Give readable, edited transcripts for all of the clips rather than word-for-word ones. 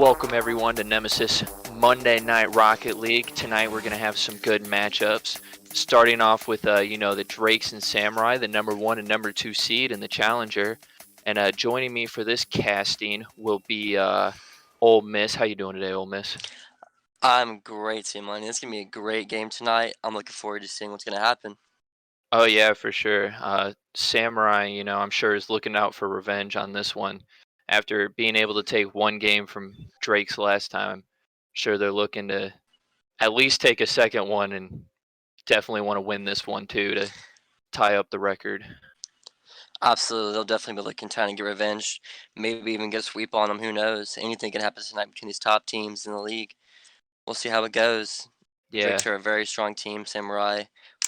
Welcome everyone to Nemesis Monday Night Rocket League. Tonight we're going to have some good matchups. Starting off with, the Drakes and Samurai, the number 1 and number 2 seed in the Challenger. And joining me for this casting will be Ole Miss. How you doing today, Ole Miss? I'm great, Simon. It's gonna be a great game tonight. I'm looking forward to seeing what's gonna happen. Oh yeah, for sure. Samurai, I'm sure is looking out for revenge on this one. After being able to take one game from Drake's last time, I'm sure they're looking to at least take a second one and definitely want to win this one too to tie up the record. Absolutely, they'll definitely be looking trying to get revenge. Maybe even get a sweep on them. Who knows? Anything can happen tonight between these top teams in the league. We'll see how it goes. Yeah, Drakes are a very strong team. Samurai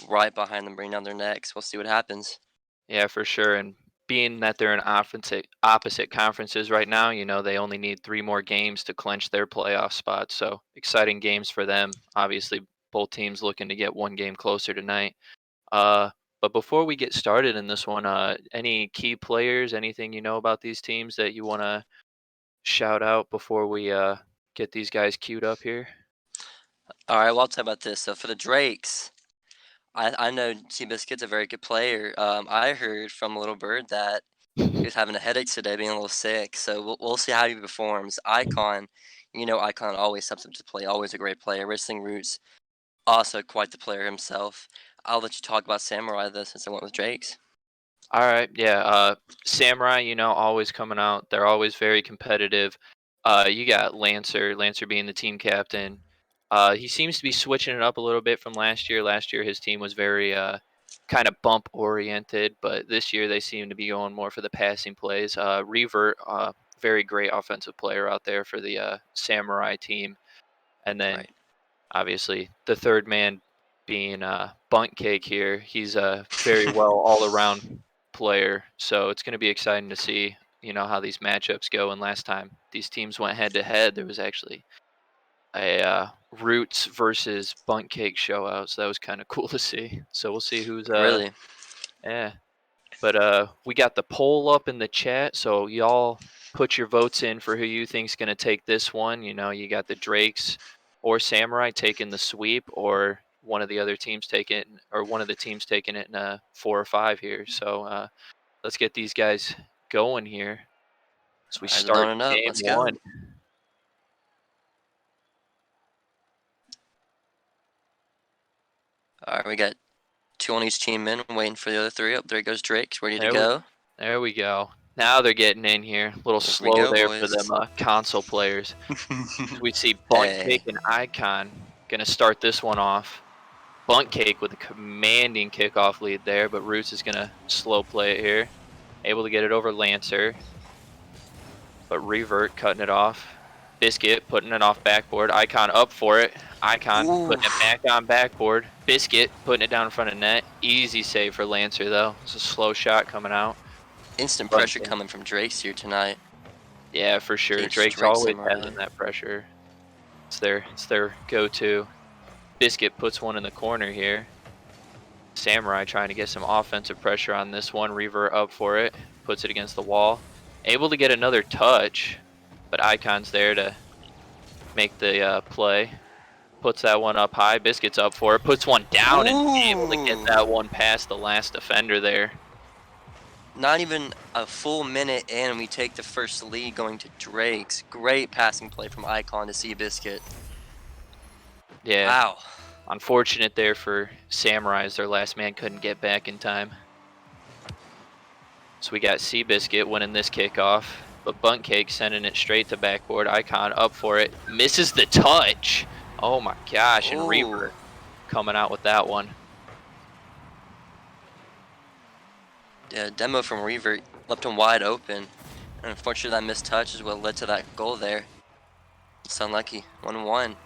right behind them, bringing down their necks. We'll see what happens. yeah, for sure. And being that they're in opposite conferences right now, they only need 3 more games to clinch their playoff spot. So exciting games for them. Obviously, both teams looking to get one game closer tonight. Uh, but before we get started in this one, any key players, anything you know about these teams that you want to shout out before we get these guys queued up here? All right, well, I'll tell you about this. So for the Drakes, I know Seabiscuit's a very good player. I heard from Little Bird that he was having a headache today, being a little sick. So we'll see how he performs. Icon, Icon always steps up to play. Always a great player. Wrestling Roots, also quite the player himself. I'll let you talk about Samurai though, since I went with Drake's. All right, yeah. Samurai, always coming out. They're always very competitive. You got Lancer being the team captain. He seems to be switching it up a little bit from last year. Last year, his team was very kind of bump oriented, but this year they seem to be going more for the passing plays. Revert, very great offensive player out there for the Samurai team, and then Right. obviously the third man being Bunt Cake here. He's a very well all around player, so it's going to be exciting to see how these matchups go. And last time these teams went head to head, there was actually a Roots versus Bunt Cake show out, so that was kind of cool to see. So we'll see who's Really. yeah. But we got the poll up in the chat, so y'all put your votes in for who you think's gonna take this one. You got the Drakes or Samurai taking the sweep, or one of the other teams taking it, or one of the teams taking it in a 4 or 5 here. So let's get these guys going here as we All right, start loading up. game Let's one. go. All right, we got two on each team in, waiting for the other three. Up there goes Drake's, ready to There we go. there we go. Now they're getting in here. A little Here we slow go, there for them boys. console players. As we see Bunt Cake Hey. and Icon gonna start this one off. Bunt Cake with a commanding kickoff lead there, but Roots is gonna slow play it here. Able to get it over Lancer, but Revert cutting it off. Biscuit putting it off backboard. Icon up for it. Icon Ooh. putting it back on backboard. Biscuit putting it down in front of net. Easy save for Lancer though. It's a slow shot coming out. Instant Bunt pressure Cake. coming from Drake's here tonight. Yeah, for sure. Getting Drake's straight always Samurai. having that pressure. It's their go-to. Biscuit puts one in the corner here. Samurai trying to get some offensive pressure on this one. Revert up for it. Puts it against the wall. Able to get another touch, but Icon's there to make the play. Puts that one up high. Biscuit's up for it. Puts one down and able to get Ooh! that one past the last defender there. Not even a full minute in, we take the first lead going to Drake's. Great passing play from Icon to Seabiscuit. Yeah, Wow. unfortunate there for Samurai as their last man couldn't get back in time. So we got Seabiscuit winning this kickoff, but Bunt Cake sending it straight to backboard. Icon up for it. Misses the touch. Oh my gosh, and Ooh. Reaper coming out with that one. Yeah, demo from Revert left him wide open. And unfortunately, that missed touch is what led to that goal there. It's unlucky. 1-1.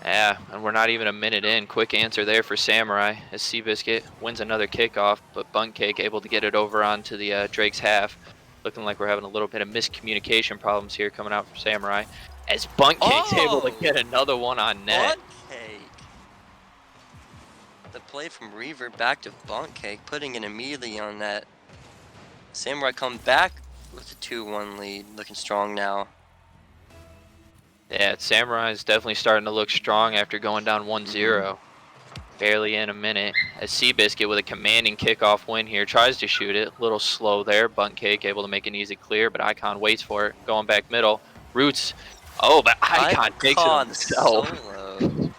Yeah, and we're not even a minute in. Quick answer there for Samurai as Seabiscuit wins another kickoff, but Bunt Cake able to get it over onto the Drake's half. Looking like we're having a little bit of miscommunication problems here coming out from Samurai as Bunt Cake's able to get another one on net. Bunt Cake. The play from Revert back to Bunt Cake, putting it immediately on that. Samurai come back with a 2-1 lead, looking strong now. Yeah, Samurai is definitely starting to look strong after going down 1-0. Barely in a minute. As Seabiscuit with a commanding kickoff win here tries to shoot it. A little slow there. Bunt Cake able to make an easy clear, but Icon waits for it. Going back middle. Roots. Oh, but Icon takes it Icon himself. solo.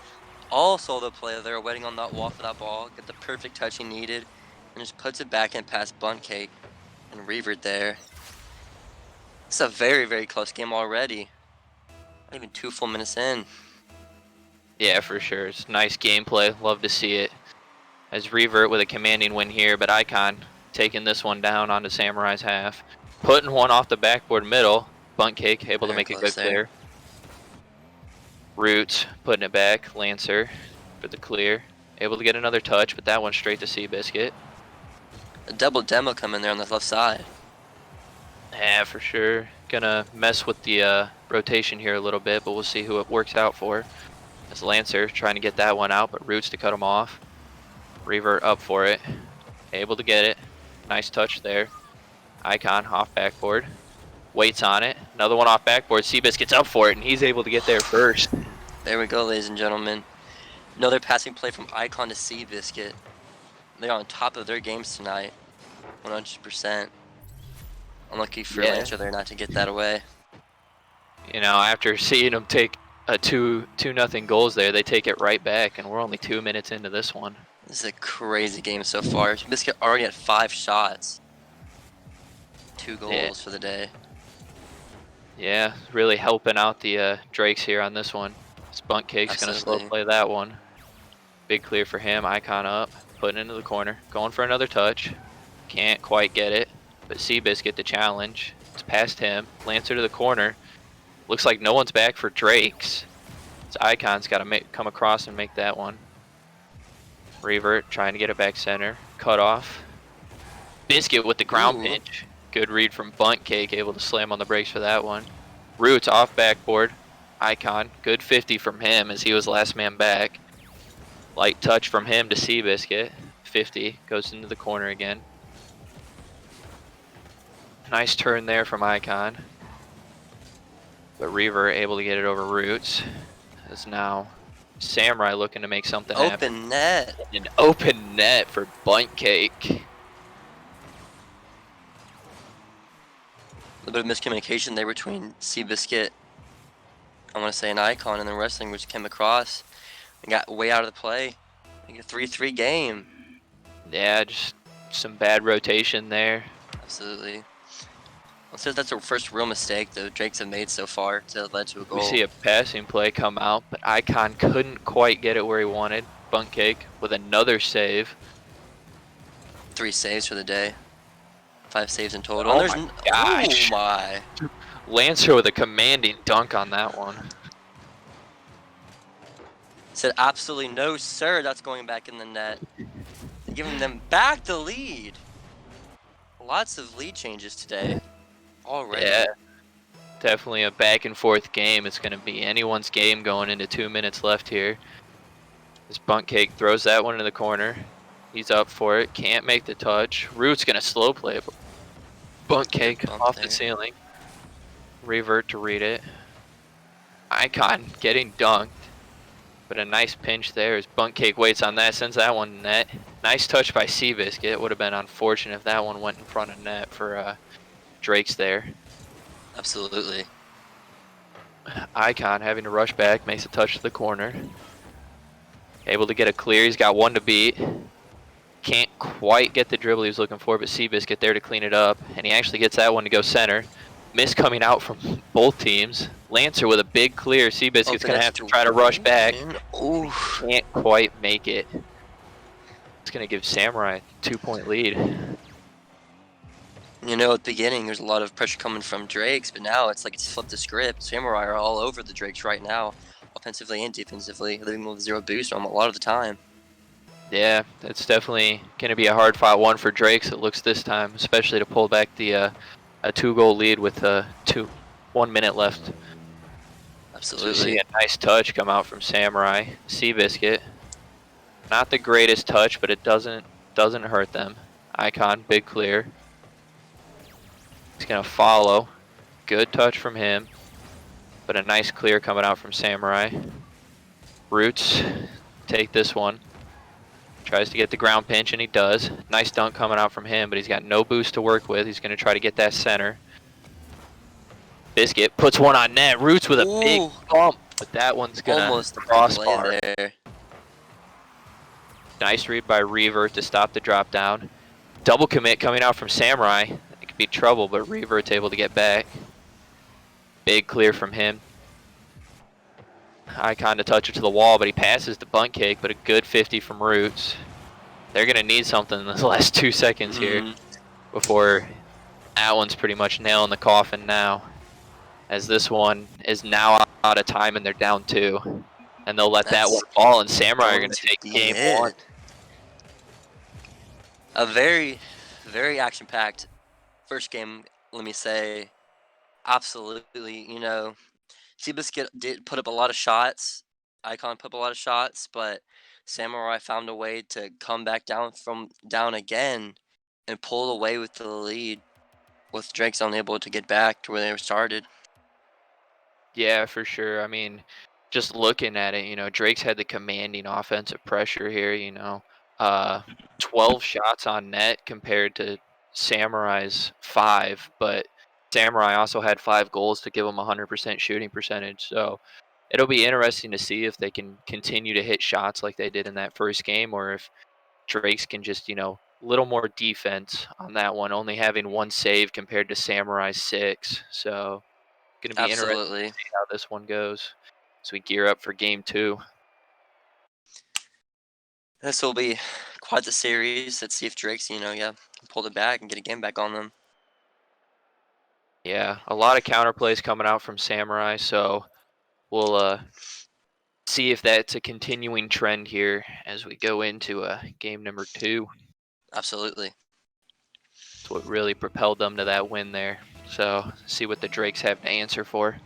All solo play there, waiting on that wall for that ball, get the perfect touch he needed, and just puts it back in past Buncake and Reavert there. It's a very, very close game already. Not even 2 full minutes in. Yeah, for sure. It's nice gameplay. Love to see it. As Revert with a commanding win here, but Icon taking this one down onto Samurai's half. Putting one off the backboard middle. Bunt Cake able to Very make a close good there. clear. Roots putting it back. Lancer for the clear. Able to get another touch, but that one straight to Seabiscuit. A double demo coming there on the left side. Yeah, for sure. Gonna mess with the rotation here a little bit, but we'll see who it works out for. As Lancer trying to get that one out, but Roots to cut him off. Revert up for it. Able to get it. Nice touch there. Icon off backboard. Waits on it. Another one off backboard. Seabiscuit's up for it, and he's able to get there first. There we go, ladies and gentlemen. Another passing play from Icon to Seabiscuit. They're on top of their games tonight. 100%. Unlucky for Lancer there not to get that away. You know, after seeing them take a 2-0 goals there, they take it right back, and we're only 2 minutes into this one. This is a crazy game so far. Biscuit already had 5 shots. 2 goals for the day. Yeah, really helping out the Drakes here on this one. Bunt Cake's going to slow play that one. Big clear for him. Icon up, putting it into the corner. Going for another touch. Can't quite get it, but Seabiscuit the challenge. It's past him. Lancer to the corner. Looks like no one's back for Drakes. It's Icon's got to come across and make that one. Revert trying to get it back center. Cut off. Biscuit with the ground pinch. Good read from Bunt Cake, able to slam on the brakes for that one. Roots off backboard. Icon, good 50 from him as he was last man back. Light touch from him to Seabiscuit. 50, goes into the corner again. Nice turn there from Icon. But Reaver able to get it over Roots. As now Samurai looking to make something happen. Open net. An open net for Bunt Cake. A little bit of miscommunication there between Seabiscuit, I want to say, an Icon, and then Wrestling, which came across and got way out of the play. I think a 3-3 game. Yeah, just some bad rotation there. Absolutely. Well, since that's their first real mistake the Drakes have made so far to led to a goal. We see a passing play come out, but Icon couldn't quite get it where he wanted. Bunt Cake with another save. 3 saves for the day. 5 saves in total. Oh There's my gosh. Oh my. Lancer with a commanding dunk on that one. Said absolutely no, sir. That's going back in the net. Giving them back the lead. Lots of lead changes today. Already. Yeah, definitely a back and forth game. It's going to be anyone's game going into 2 minutes left here. This Bunt Cake throws that one into the corner. He's up for it. Can't make the touch. Root's going to slow play it. Bunt Cake off the ceiling. Revert to read it. Icon getting dunked. But a nice pinch there as Bunt Cake waits on that. Sends that one net. Nice touch by Seabiscuit. Would have been unfortunate if that one went in front of net for Drakes there. Absolutely. Icon having to rush back. Makes a touch to the corner. Able to get a clear. He's got one to beat. Can't quite get the dribble he was looking for, but Seabiscuit there to clean it up. And he actually gets that one to go center. Miss coming out from both teams. Lancer with a big clear. Seabiscuit's going to have to try to rush back. Ooh. Can't quite make it. It's going to give Samurai a 2-point lead. You know, at the beginning, there's a lot of pressure coming from Drakes, but now it's like it's flipped the script. Samurai are all over the Drakes right now, offensively and defensively, living with 0 boost on them a lot of the time. Yeah, it's definitely going to be a hard-fought one for Drakes, it looks this time, especially to pull back the a 2-goal lead with 1 minute left. Absolutely. So we see a nice touch come out from Samurai. Seabiscuit, not the greatest touch, but it doesn't hurt them. Icon, big clear. He's going to follow. Good touch from him. but a nice clear coming out from Samurai. Roots take this one. Tries to get the ground pinch, and he does. Nice dunk coming out from him, but he's got no boost to work with. He's going to try to get that center. Biscuit puts one on net. Roots with a big Ooh, bump, but that one's going to almost a big play crossbar. there. Nice read by Revert to stop the drop down. Double commit coming out from Samurai. It could be trouble, but Revert's able to get back. Big clear from him. Icon to touch it to the wall, but he passes the bunt cake, but a good 50 from Roots. They're going to need something in the last 2 seconds here before that one's pretty much nailing the coffin now, as this one is now out of time and they're down 2. And they'll let that one fall, and Samurai are going to take game 1. A very, very action-packed first game, let me say. Absolutely, you know, Seabiscuit did put up a lot of shots. Icon put up a lot of shots, but Samurai found a way to come back down again and pull away with the lead, with Drake's unable to get back to where they were started. Yeah, for sure. I mean, just looking at it, you know, Drake's had the commanding offensive pressure here, you know. 12 shots on net compared to Samurai's 5, but Samurai also had 5 goals to give them 100% shooting percentage. So it'll be interesting to see if they can continue to hit shots like they did in that first game, or if Drake's can just, you know, little more defense on that one, only having 1 save compared to Samurai's 6. So going to be interesting to Absolutely. see how this one goes as we gear up for game 2. This will be quite the series. Let's see if Drake's, you know, can pull it back and get a game back on them. Yeah, a lot of counterplays coming out from Samurai, so we'll see if that's a continuing trend here as we go into game number 2. Absolutely. It's what really propelled them to that win there. So see what the Drakes have to answer for.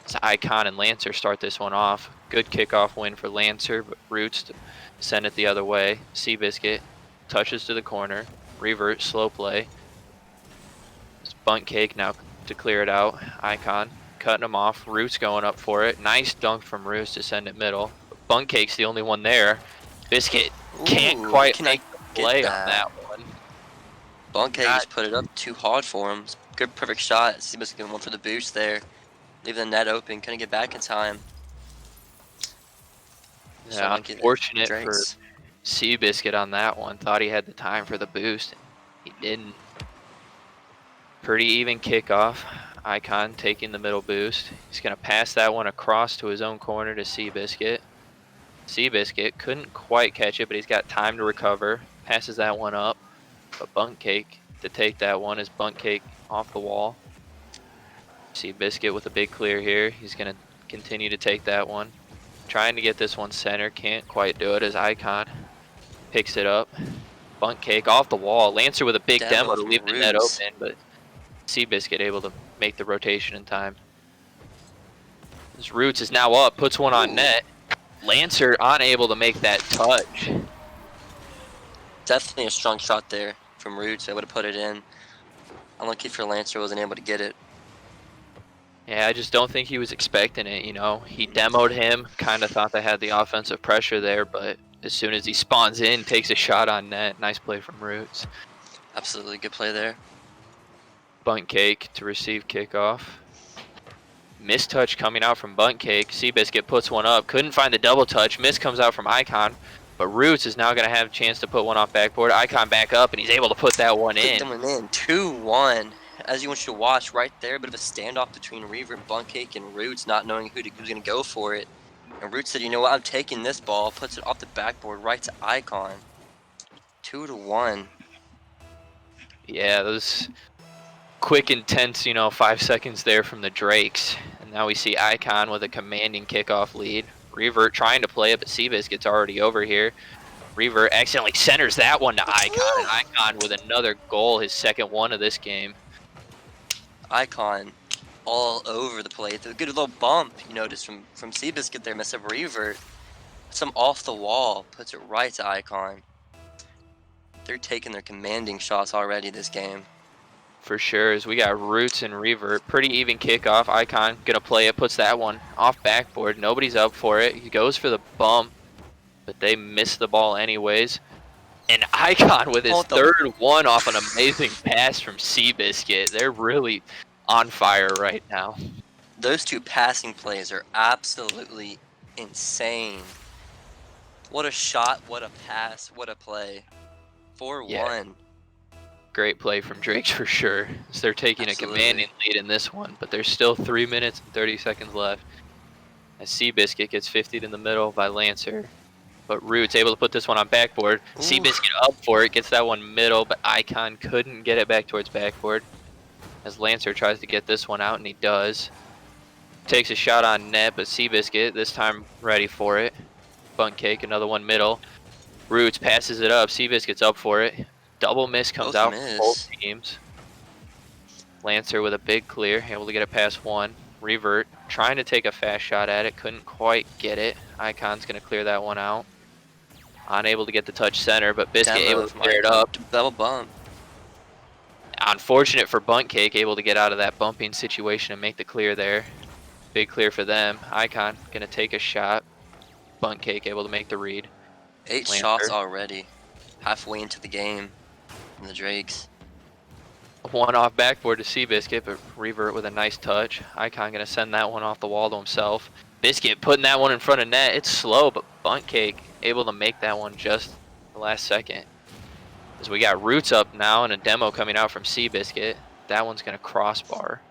It's Icon and Lancer start this one off. Good kickoff win for Lancer, but Roots to send it the other way. Seabiscuit touches to the corner. Revert, slow play. It's bunt cake now to clear it out. Icon cutting him off. Roots going up for it. Nice dunk from Roots to send it middle. Bunt cake's the only one there. Biscuit can't quite make the play on that one. Bunt cake just put it up too hard for him. Good, perfect shot. Seabiscuit going for the boost there. Leaving the net open. Couldn't get back in time. Yeah, unfortunate for Seabiscuit on that one. Thought he had the time for the boost. He didn't. Pretty even kickoff. Icon taking the middle boost. He's going to pass that one across to his own corner to Seabiscuit. Seabiscuit couldn't quite catch it, but he's got time to recover. Passes that one up. But Bunt Cake to take that one is Bunt Cake off the wall. Seabiscuit with a big clear here. He's going to continue to take that one. Trying to get this one center. Can't quite do it as Icon picks it up. Bunt Cake off the wall. Lancer with a big demo to leave the net open, but Seabiscuit able to make the rotation in time. This Roots is now up. Puts one on net. Lancer unable to make that touch. Definitely a strong shot there from Roots. I would have put it in. Unlucky for Lancer, wasn't able to get it. Yeah, I just don't think he was expecting it, you know. He demoed him, kind of thought they had the offensive pressure there, but as soon as he spawns in, takes a shot on net. Nice play from Roots. Absolutely good play there. Bunt Cake to receive kickoff. Mistouch coming out from Bunt Cake. Seabiscuit puts one up. Couldn't find the double touch. Miss comes out from Icon. But Roots is now going to have a chance to put one off backboard. Icon back up, and he's able to put that one in. 2-1. As you want you to watch right there, a bit of a standoff between Reaver, Bunt Cake, and Roots, not knowing who's going to go for it. And Roots said, you know what, I'm taking this ball. Puts it off the backboard right to Icon. 2-1. Yeah, those quick, intense, you know, 5 seconds there from the Drakes. And now we see Icon with a commanding kickoff lead. Revert trying to play it, but Seabiscuit's already over here. Revert accidentally centers that one to Icon, and Icon with another goal, his second one of this game. Icon all over the place. A good little bump you noticed from Seabiscuit there, mess up Revert. Some off the wall, puts it right to Icon. They're taking their commanding shots already this game. For sure, as we got Roots and Revert. Pretty even kickoff. Icon gonna play it, puts that one off backboard. Nobody's up for it. He goes for the bump, but they miss the ball anyways. And Icon with his Oh, third one off an amazing pass from Seabiscuit. They're really on fire right now. those two passing plays are absolutely insane. What a shot, what a pass, what a play. 4-1. Great play from Drakes for sure. So they're taking a commanding lead in this one, but there's still 3 minutes and 30 seconds left. As Seabiscuit gets 50'd in the middle by Lancer. But Root's able to put this one on backboard. Seabiscuit up for it, gets that one middle, but Icon couldn't get it back towards backboard. As Lancer tries to get this one out, and he does. Takes a shot on net, but Seabiscuit this time ready for it. Bunt cake, another one middle. Roots passes it up. Seabiscuit's up for it. Double miss comes out from both teams. Lancer with a big clear, able to get it past one. Revert trying to take a fast shot at it, couldn't quite get it. Icon's gonna clear that one out. Unable to get the touch center, but Biscuit able to clear it up. Double bump. Unfortunate for Bunt Cake, able to get out of that bumping situation and make the clear there. Big clear for them. Icon gonna take a shot. Bunt Cake able to make the read. 8 shots already, halfway into the game from the Drakes. One off backboard to Seabiscuit, but Revert with a nice touch. Icon gonna send that one off the wall to himself. Biscuit putting that one in front of net. It's slow, but Bunt Cake able to make that one just the last second. As we got Roots up now and a demo coming out from Seabiscuit. That one's gonna crossbar.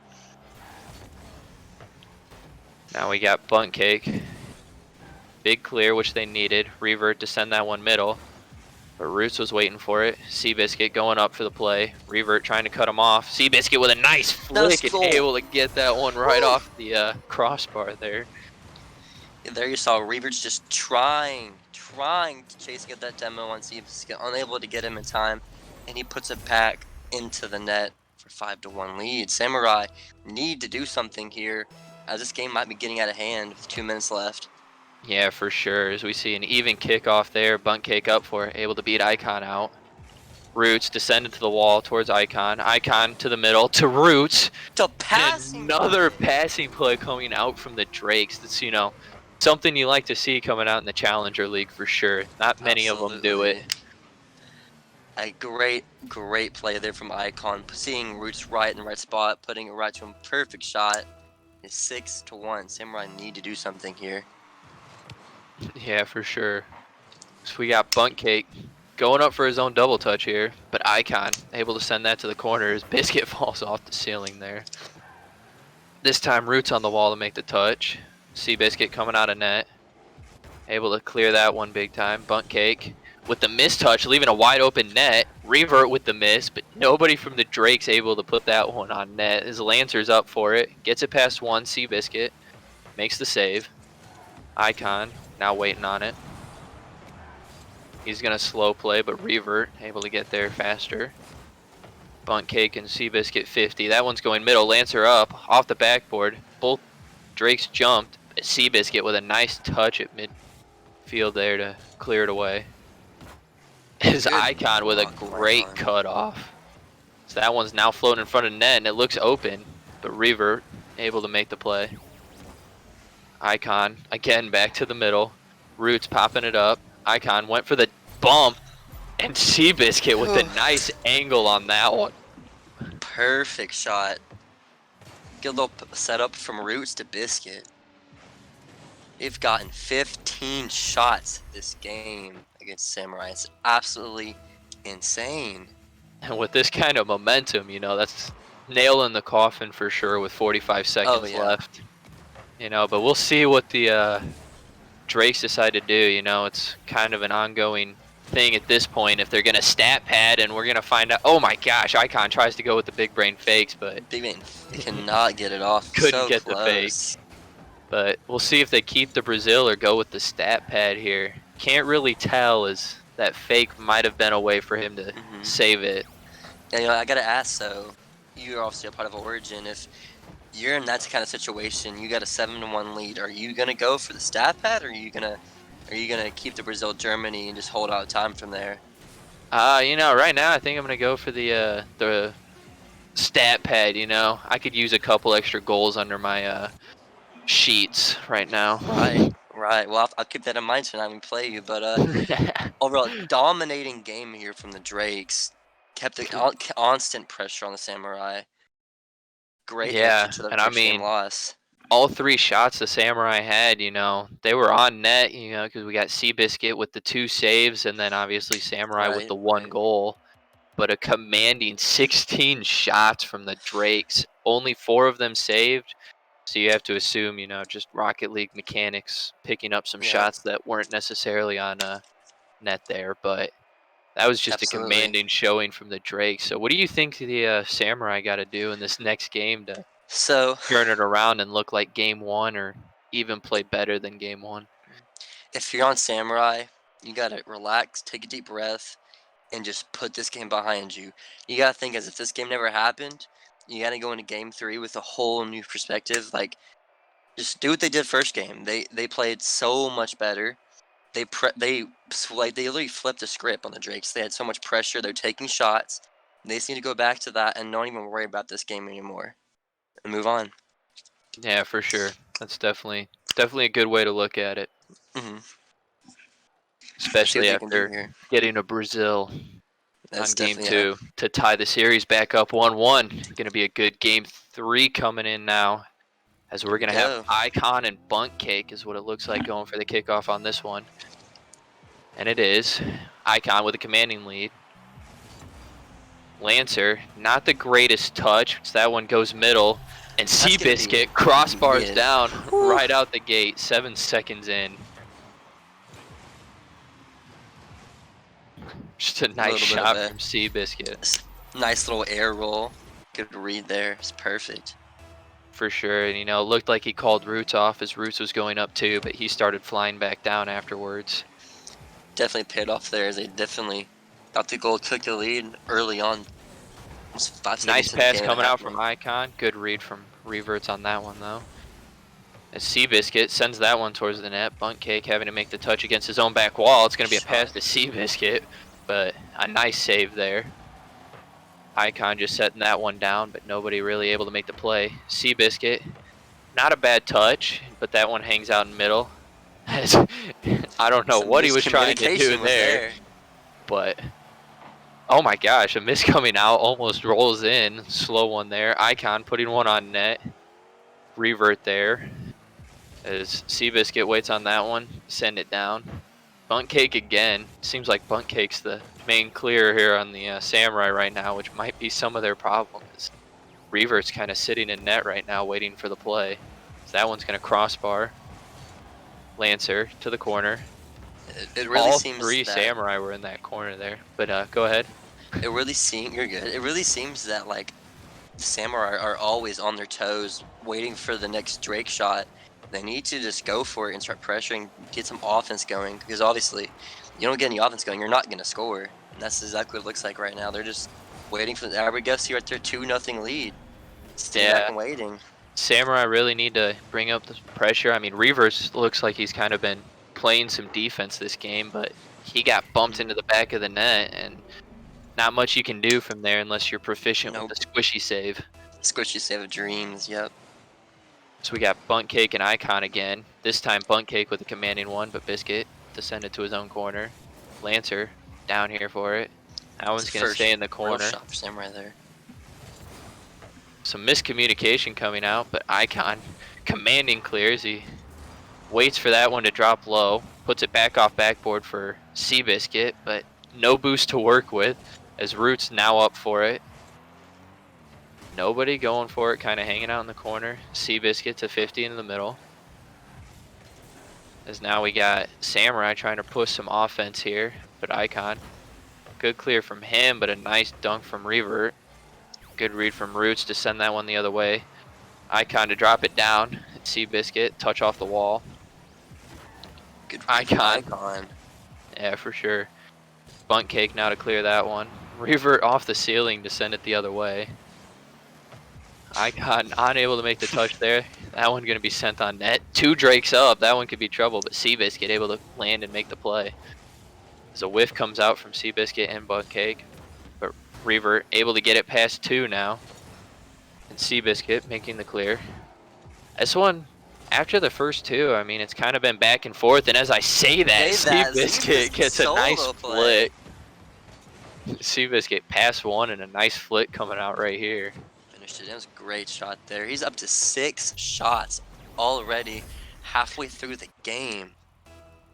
Now we got Bunt Cake. Big clear, which they needed. Revert to send that one middle. But Roots was waiting for it. Seabiscuit going up for the play. Revert trying to cut him off. Seabiscuit with a nice flick and able to get that one right off the crossbar there. And there you saw Revert's just trying to chase get that demo on Seabiscuit, unable to get him in time, and he puts it back into the net for 5-1 lead. Samurai need to do something here, as this game might be getting out of hand with 2 minutes left. Yeah, for sure. As we see an even kickoff there, Bunt Cake up for it, able to beat Icon out. Roots descended to the wall towards Icon. Icon to the middle to Roots. Another passing play coming out from the Drakes. That's, you know, something you like to see coming out in the Challenger League for sure. Not many of them do it. A great play there from Icon, seeing Roots right in the right spot, putting it right to him. Perfect shot. It's 6-1. Samurai need to do something here. Yeah, for sure. So we got Bunt Cake going up for his own double touch here, but Icon able to send that to the corner as Biscuit falls off the ceiling there. This time Roots on the wall to make the touch. Seabiscuit coming out of net. Able to clear that one big time. Bunt Cake with the mistouch, leaving a wide open net. Revert with the miss, but nobody from the Drakes able to put that one on net. His Lancer's up for it. Gets it past one. Seabiscuit makes the save. Icon now waiting on it. He's going to slow play, but Revert able to get there faster. Bunt Cake and Seabiscuit 50. That one's going middle. Lancer up off the backboard. Both Drakes jumped. Seabiscuit with a nice touch at midfield there to clear it away. His Icon with a great cutoff. So that one's now floating in front of net and it looks open, but Revert able to make the play. Icon again back to the middle. Roots popping it up. Icon went for the bump, and Seabiscuit with a nice angle on that one. Perfect shot. Good little setup from Roots to Biscuit. They've gotten 15 shots this game against Samurai. It's absolutely insane. And with this kind of momentum, you know, that's nail in the coffin for sure with 45 seconds left. You know, but we'll see what the Drakes decide to do. You know, it's kind of an ongoing thing at this point. If they're going to stat pad and we're going to find out. Oh my gosh, Icon tries to go with the big brain fakes, but Big Man cannot get it off. Couldn't get the fakes. But we'll see if they keep the Brazil or go with the stat pad here. Can't really tell, as that fake might have been a way for him to save it. Yeah, you know, I got to ask, so you're obviously a part of Origin. If you're in that kind of situation, you got a 7-1 lead. Are you gonna go for the stat pad, or are you gonna keep the Brazil Germany and just hold out time from there? You know, right now I think I'm gonna go for the stat pad, you know. I could use a couple extra goals under my sheets right now. Right, right. Well, I'll keep that in mind tonight when we play you. But overall, dominating game here from the Drakes. Kept the constant pressure on the Samurai. Great answer Yeah, to the and I first game mean, loss. all three shots the Samurai had, you know, they were on net, you know, because we got Seabiscuit with the 2 saves, and then obviously Samurai with Right, the 1 right. goal. But a commanding 16 shots from the Drakes. Only 4 of them saved. So you have to assume, you know, just Rocket League mechanics picking up some Yep, shots that weren't necessarily on net there. But that was just a absolutely. commanding showing from the Drakes. So what do you think the Samurai got to do in this next game to So, turn it around and look like game 1 or even play better than game 1? if you're on Samurai, you gotta relax, take a deep breath, and just put this game behind you. You gotta think as if this game never happened. You gotta go into game 3 with a whole new perspective. Like, just do what they did first game. They played so much better. They literally flipped the script on the Drakes. They had so much pressure. They're taking shots. They just need to go back to that and don't even worry about this game anymore and move on. Yeah, for sure. That's definitely a good way to look at it, Hmm. Let's see what especially they can do after here. getting a Brazil on That's game definitely, yeah. 2 to tie the series back up 1-1. Going to be a good game 3 coming in now, as Here we're we going to have go. Icon and Bunk Cake is what it looks like going for the kickoff on this one. And it is Icon with a commanding lead. Lancer, not the greatest touch, so that one goes middle. And That's gonna be, Seabiscuit crossbars yeah. down Whew. right out the gate, 7 seconds in. Just a A nice little bit of shot a from Seabiscuit. nice little air roll. Good read there. It's perfect. For sure. And, you know, it looked like he called Roots off as Roots was going up too, but he started flying back down afterwards. Definitely paid off there as they definitely got the goal, took the lead early on. Almost 5 seconds Nice into the pass game and a coming half out from more. Icon. Good read from Reverts on that one, though. As Seabiscuit sends that one towards the net. Bunk Cake having to make the touch against his own back wall. It's going to be a pass Shot. to Seabiscuit, but a nice save there. Icon just setting that one down, but nobody really able to make the play. Seabiscuit, not a bad touch, but that one hangs out in middle. I don't know Some what he was trying to do miscommunication was there, there. but oh my gosh, a miss coming out, almost rolls in. Slow one there. Icon putting one on net. Revert there as Seabiscuit waits on that one. Send it down. Bunk Cake again. Seems like Bunk Cake's the main clear here on the Samurai right now, which might be some of their problem. Revert's kind of sitting in net right now waiting for the play. So that one's going to crossbar. Lancer to the corner. It really All seems 3 that Samurai were in that corner there. But go ahead. you're good. It really seems that like the Samurai are always on their toes, waiting for the next Drake shot. They need to just go for it and start pressuring, get some offense going. Because obviously, you don't get any offense going, you're not going to score. And that's exactly what it looks like right now. They're just waiting for the. I would guess you right there, 2-0 lead. Sitting back Yeah. and waiting. Samurai really need to bring up the pressure. I mean, Reavers looks like he's kind of been playing some defense this game, but he got bumped into Mhm. the back of the net, and not much you can do from there unless you're proficient with the Nope. squishy save. Squishy save of dreams. Yep. So we got Bunk Cake and Icon again. This time Bunk Cake with a commanding one, but Biscuit to send it to his own corner. Lancer down here for it. That It's one's the going to stay first in the real corner. shot for Samurai there. Some miscommunication coming out, but Icon commanding clears. He waits for that one to drop low, puts it back off backboard for Seabiscuit, but no boost to work with as Roots now up for it. Nobody going for it, kind of hanging out in the corner. Seabiscuit to 50 in the middle. As now we got Samurai trying to push some offense here, but Icon. Good clear from him, but a nice dunk from Revert. Good read from Roots to send that one the other way. Icon to drop it down. Seabiscuit, touch off the wall. Good read from Icon, Icon. yeah, for sure. Bunk Cake now to clear that one. Revert off the ceiling to send it the other way. Icon unable to make the touch there. That one going to be sent on net. 2 Drakes up. That one could be trouble, but Seabiscuit able to land and make the play. As a whiff comes out from Seabiscuit and Bunk Cake. But Revert able to get it past 2 now. And Seabiscuit making the clear. This one, after the first two, I mean, it's kind of been back and forth. And as I say that, Say that, Seabiscuit Seabiscuit gets a nice solo play. flick. Seabiscuit pass one and a nice flick coming out right here. Finished it. That was a great shot there. He's up to 6 shots already halfway through the game.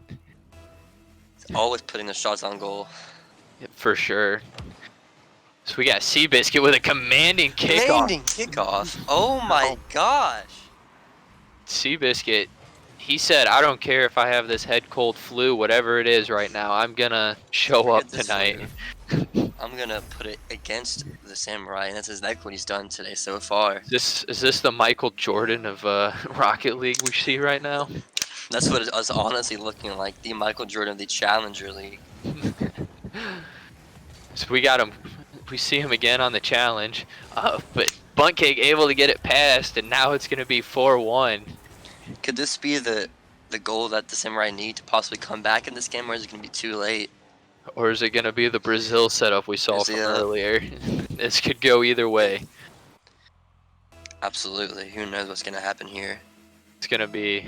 He's always putting the shots on goal. For sure. So we got Seabiscuit with a commanding kickoff. Commanding kickoff. Oh my gosh. Seabiscuit, he said, I don't care if I have this head cold flu, whatever it is right now, I'm gonna show up tonight. I'm gonna put it against the Samurai, and that's exactly what he's done today so far. Is this the Michael Jordan of Rocket League we see right now? That's what it's honestly looking like, the Michael Jordan of the Challenger League. So we got him. We see him again on the challenge, but Buntcake able to get it past, and now it's going to be 4-1. Could this be the goal that the Samurai need to possibly come back in this game, or is it going to be too late? Or is it going to be the Brazil setup we saw from earlier? This could go either way. Absolutely. Who knows what's going to happen here? It's going to be...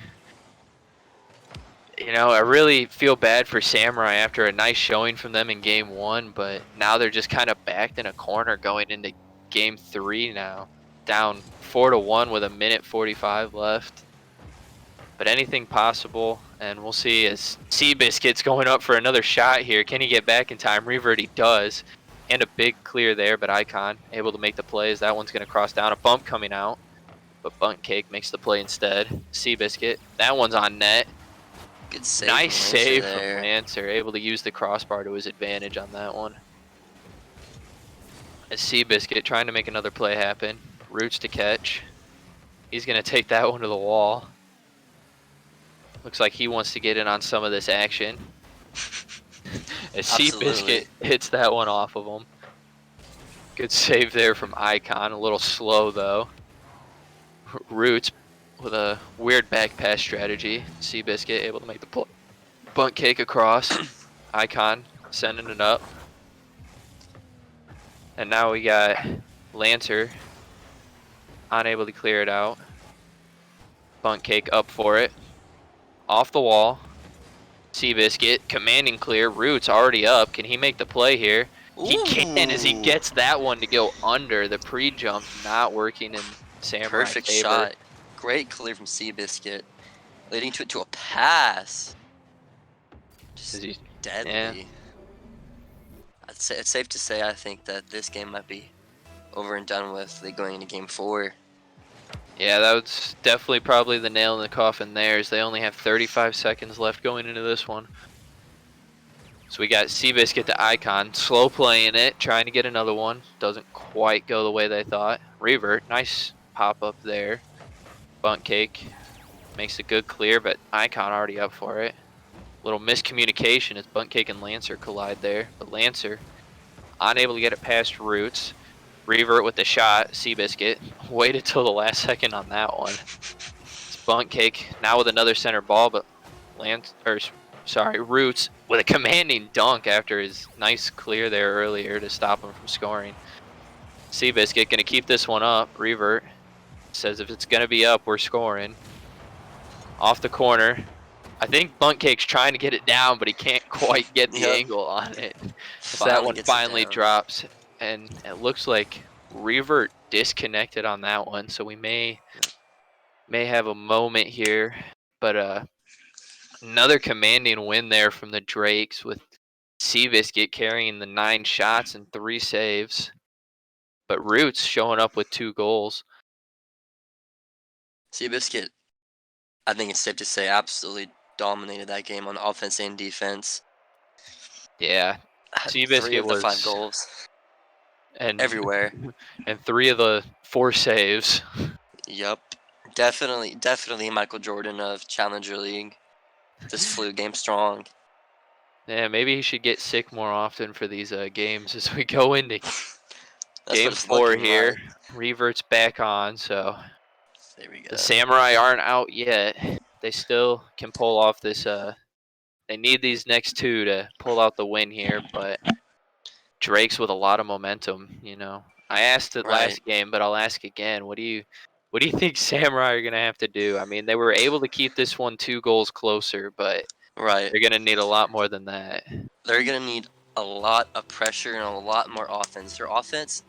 You know, I really feel bad for Samurai after a nice showing from them in game 1, but now they're just kind of backed in a corner going into game 3 now. Down 4-1 with 1:45 left. But anything possible, and we'll see as Seabiscuit's going up for another shot here. Can he get back in time? Revert, he does. And a big clear there, but Icon able to make the plays. That one's going to cross down. A bump coming out, but Buntcake makes the play instead. Seabiscuit, that one's on net. Good save. Nice save from Lancer, able to use the crossbar to his advantage on that one. As Seabiscuit trying to make another play happen. Roots to catch. He's going to take that one to the wall. Looks like he wants to get in on some of this action. As Seabiscuit hits that one off of him. Good save there from Icon. A little slow though. Roots with a weird back pass strategy. Seabiscuit able to make the play. Buntcake across. Icon sending it up. And now we got Lancer unable to clear it out. Buntcake up for it. Off the wall. Seabiscuit commanding clear. Roots already up. Can he make the play here? He can as he gets that one to go under. The pre-jump not working in Samurai Perfect favor. shot. Great clear from Seabiscuit, leading to a pass. Just deadly. Yeah. I'd say it's safe to say I think that this game might be over and done with. Going into game 4. Yeah, that was definitely probably the nail in the coffin there, as they only have 35 seconds left going into this one. So we got Seabiscuit to Icon, slow playing it, trying to get another one. Doesn't quite go the way they thought. Revert, nice pop up there. Buntcake makes a good clear, but Icon already up for it. Little miscommunication as Buntcake and Lancer collide there, but Lancer unable to get it past Roots. Revert with the shot. Seabiscuit waited till the last second on that one. It's Buntcake now with another center ball, but Roots with a commanding dunk after his nice clear there earlier to stop him from scoring. Seabiscuit gonna keep this one up. Revert says if it's gonna be up, we're scoring. Off the corner. I think Buntcake's trying to get it down, but he can't quite get the angle on it. That one finally drops, and it looks like Revert disconnected on that one, so we may have a moment here. But another commanding win there from the Drakes, with Seabiscuit carrying the 9 shots and 3 saves. But Roots showing up with 2 goals. Seabiscuit, I think it's safe to say, absolutely dominated that game on offense and defense. Yeah, Seabiscuit 3 of the 5 goals. And everywhere. And 3 of the 4 saves. Yup. Definitely Michael Jordan of Challenger League. Just flew game strong. Yeah, maybe he should get sick more often for these games as we go into game 4 here. Like. Revert's back on, so there we go. The Samurai aren't out yet. They still can pull off this. They need these next 2 to pull out the win here, but Drake's with a lot of momentum, you know. I asked it Right, last game, but I'll ask again. What do you think Samurai are gonna have to do? I mean, they were able to keep this one 2 goals closer, but right. they're gonna need a lot more than that. They're gonna need a lot of pressure and a lot more offense. Their offense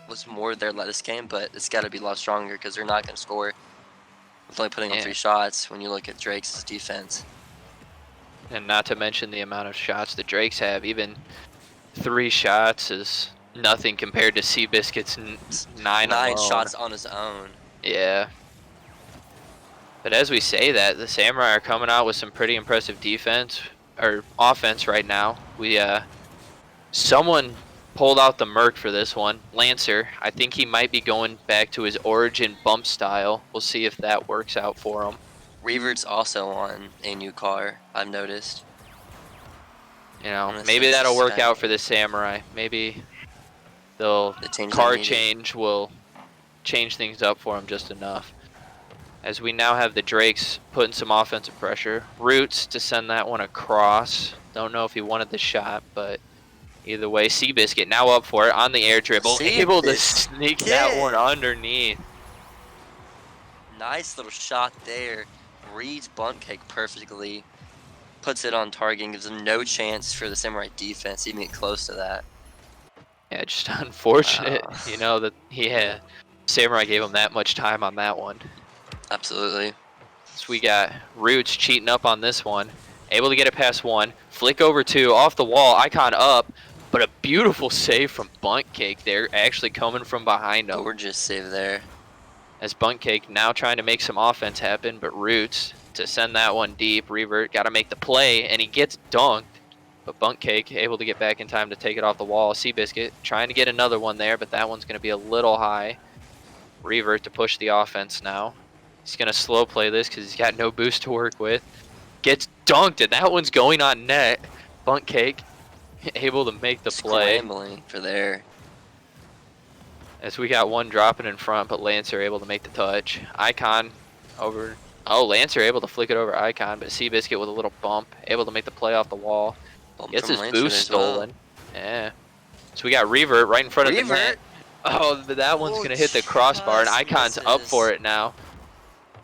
was more there this game, but it's got to be a lot stronger because they're not gonna score with only putting on Yeah, 3 shots. When you look at Drake's defense, and not to mention the amount of shots the Drakes have. Even 3 shots is nothing compared to Seabiscuit's it's 9 9 alone. shots on his own. Yeah. But as we say that, the Samurai are coming out with some pretty impressive defense or offense right now. Someone pulled out the Merc for this one. Lancer, I think he might be going back to his origin bump style. We'll see if that works out for him. Revert's also on a new car. I've noticed. You know, Unless maybe that's a that'll work spec. out for the Samurai. Maybe the The change they car needed. change will change things up for him just enough. As we now have the Drakes putting some offensive pressure. Roots to send that one across. Don't know if he wanted the shot, but either way, Seabiscuit now up for it on the air dribble. See Able to this sneak that one kid. underneath. Nice little shot there. Reads bunt cake perfectly. Puts it on target and gives him no chance for the Samurai defense to even get close to that. Yeah, just unfortunate, Wow. that Samurai gave him that much time on that one. Absolutely. So we got Roots cheating up on this one. Able to get it past one. Flick over two. Off the wall. Icon up. But a beautiful save from Bunt Cake there. Actually coming from behind him. Gorgeous save there. As Bunt Cake now trying to make some offense happen. But Roots to send that one deep. Revert got to make the play. And he gets dunked. But Bunt Cake able to get back in time to take it off the wall. Seabiscuit trying to get another one there. But that one's going to be a little high. Revert to push the offense now. He's going to slow play this because he's got no boost to work with. Gets dunked, and that one's going on net. Bunt Cake able to make the play. Scrambling for there. As we got one dropping in front, but Lancer able to make the touch. Icon over. Oh, Lancer able to flick it over Icon, but Seabiscuit with a little bump. Able to make the play off the wall. Bump Gets from his Lancer there boost as well. stolen. Yeah. So we got Revert right in front of the net. Revert. Oh, but that one's Oh, going to hit the crossbar, and just Icon's up for misses. it now.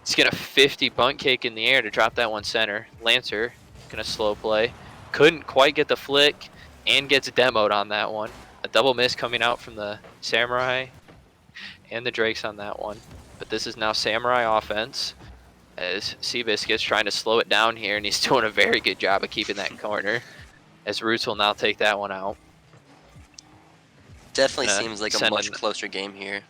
He's going to 50 Bunt Cake in the air to drop that one center. Lancer going to slow play. Couldn't quite get the flick and gets demoed on that one. A double miss coming out from the Samurai and the Drakes on that one. But this is now Samurai offense as Seabiscuit's trying to slow it down here, and he's doing a very good job of keeping that corner. As Roots will now take that one out. Definitely seems like a send much an- closer game here.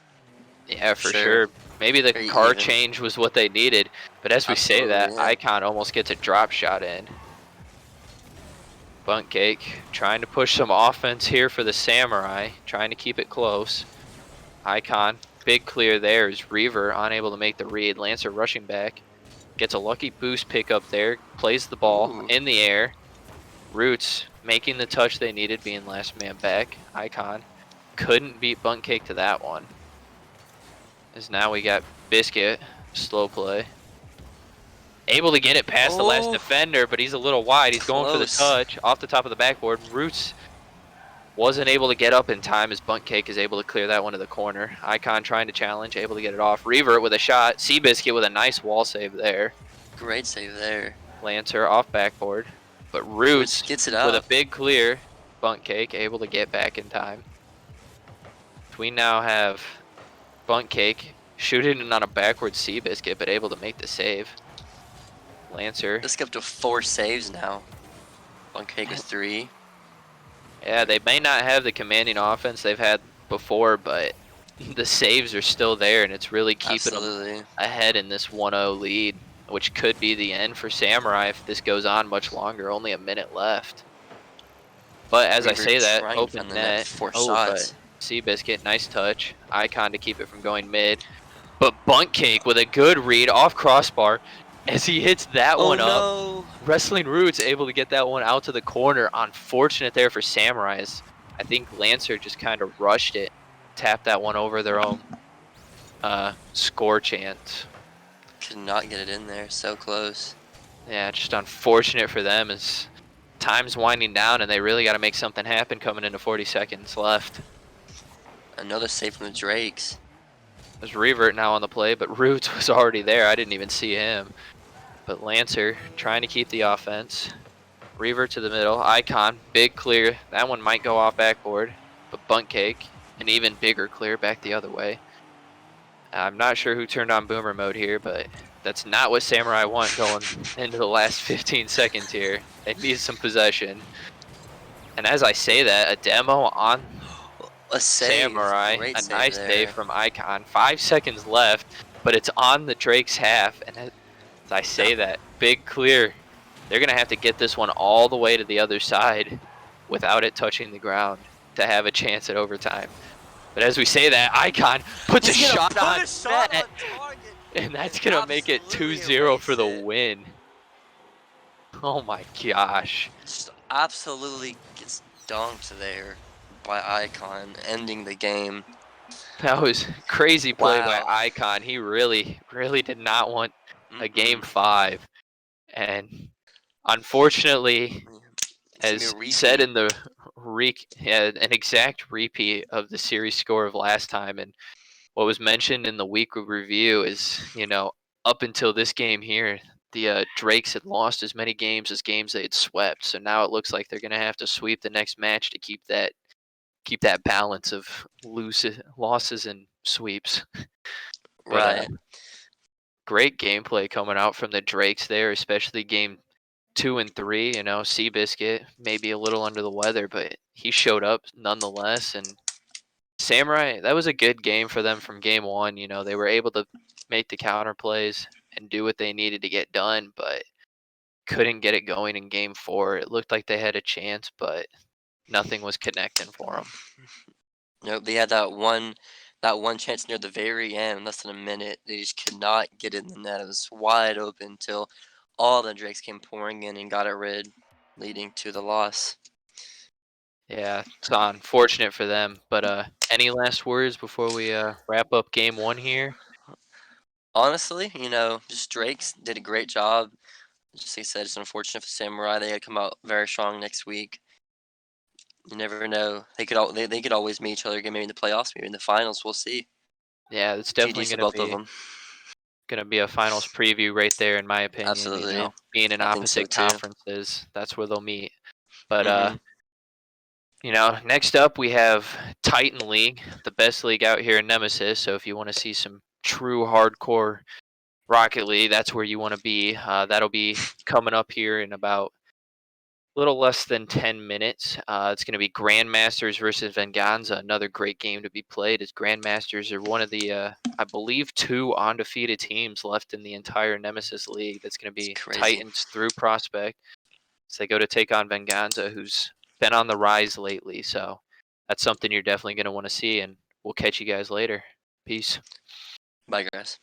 Yeah, for Sure. sure. Maybe the Very car even. change was what they needed. But as we say that, Absolutely, yeah. Icon almost gets a drop shot in. Bunt Cake trying to push some offense here for the Samurai. Trying to keep it close. Icon, big clear there is Reaver unable to make the read. Lancer rushing back. Gets a lucky boost pickup there. Plays the ball Ooh. in the air. Roots making the touch they needed, being last man back. Icon couldn't beat Bunt Cake to that one. As now we got Biscuit, slow play. Able to get it past the last Oh. defender, but he's a little wide. He's going for the Close. touch off the top of the backboard. Roots wasn't able to get up in time as Bunt Cake is able to clear that one to the corner. Icon trying to challenge, able to get it off. Revert with a shot. Seabiscuit with a nice wall save there. Great save there. Lancer off backboard. But Roots Gets it with a up. big clear. Bunt Cake able to get back in time. We now have Bunt Cake shooting it on a backward Seabiscuit, but able to make the save. Lancer. Let's get up to 4 saves now. Bunt Cake with 3. Yeah, they may not have the commanding offense they've had before, but the saves are still there, and it's really keeping them Absolutely. ahead in this 1-0 lead, which could be the end for Samurai if this goes on much longer. Only a minute left. But as I Reaver say that, trying to open find the net net. with 4 Oh, shots. but Seabiscuit, nice touch. Icon to keep it from going mid. But Bunt Cake with a good read off crossbar as he hits that Oh one up. no! Wrestling Roots able to get that one out to the corner. Unfortunate there for Samurai. I think Lancer just kind of rushed it, tapped that one over their own score chance. Could not get it in there. So close. Yeah, just unfortunate for them as time's winding down and they really got to make something happen coming into 40 seconds left. Another save from the Drakes. There's Revert now on the play, but Roots was already there. I didn't even see him. But Lancer trying to keep the offense. Revert to the middle. Icon, big clear. That one might go off backboard. But Bunt Cake, an even bigger clear back the other way. I'm not sure who turned on boomer mode here, but that's not what Samurai want going into the last 15 seconds here. They need some possession. And as I say that, a demo on A save. Samurai, Great a save nice save there. from Icon. 5 seconds left, but it's on the Drake's half. And as I say that, big clear. They're going to have to get this one all the way to the other side without it touching the ground to have a chance at overtime. But as we say that, Icon puts a He's gonna shot put on a shot net, on target and that's and going to make it absolutely 2-0 for erase the it. win. Oh my gosh. Just absolutely gets dunked there by Icon, ending the game. That was crazy play by Wow. Icon. He really, really did not want a game Mm-mm. 5. And unfortunately, It's gonna be a as said repeat. in the an exact repeat of the series score of last time, and what was mentioned in the weekly review is, up until this game here, the Drakes had lost as many games as games they had swept. So now it looks like they're going to have to sweep the next match to keep that balance of losses and sweeps. But Right. great gameplay coming out from the Drakes there, especially game 2 and 3. Seabiscuit maybe a little under the weather, but he showed up nonetheless. And Samurai, that was a good game for them from game 1. They were able to make the counter plays and do what they needed to get done, but couldn't get it going in game 4. It looked like they had a chance, but nothing was connecting for them. Nope, they had that one chance near the very end, less than a minute. They just could not get in the net. It was wide open until all the Drakes came pouring in and got it rid, leading to the loss. Yeah, it's unfortunate for them. But any last words before we wrap up game 1 here? Honestly, just Drakes did a great job. Just like I said, it's unfortunate for Samurai. They had come out very strong next week. You never know. They could always meet each other again, maybe in the playoffs, maybe in the finals. We'll see. Yeah, it's definitely GG's to gonna both of be them. gonna be a finals preview right there, in my opinion. Absolutely. Being in I think so opposite too. conferences, that's where they'll meet. But Mhm. next up we have Titan League, the best league out here in Nemesis. So if you want to see some true hardcore Rocket League, that's where you want to be. That'll be coming up here in about a little less than 10 minutes. It's going to be Grandmasters versus Venganza, another great game to be played, as Grandmasters are one of the, I believe, 2 undefeated teams left in the entire Nemesis League. That's going to It's be crazy. Titans through Prospect. So they go to take on Venganza, who's been on the rise lately. So that's something you're definitely going to want to see, and we'll catch you guys later. Peace. Bye, guys.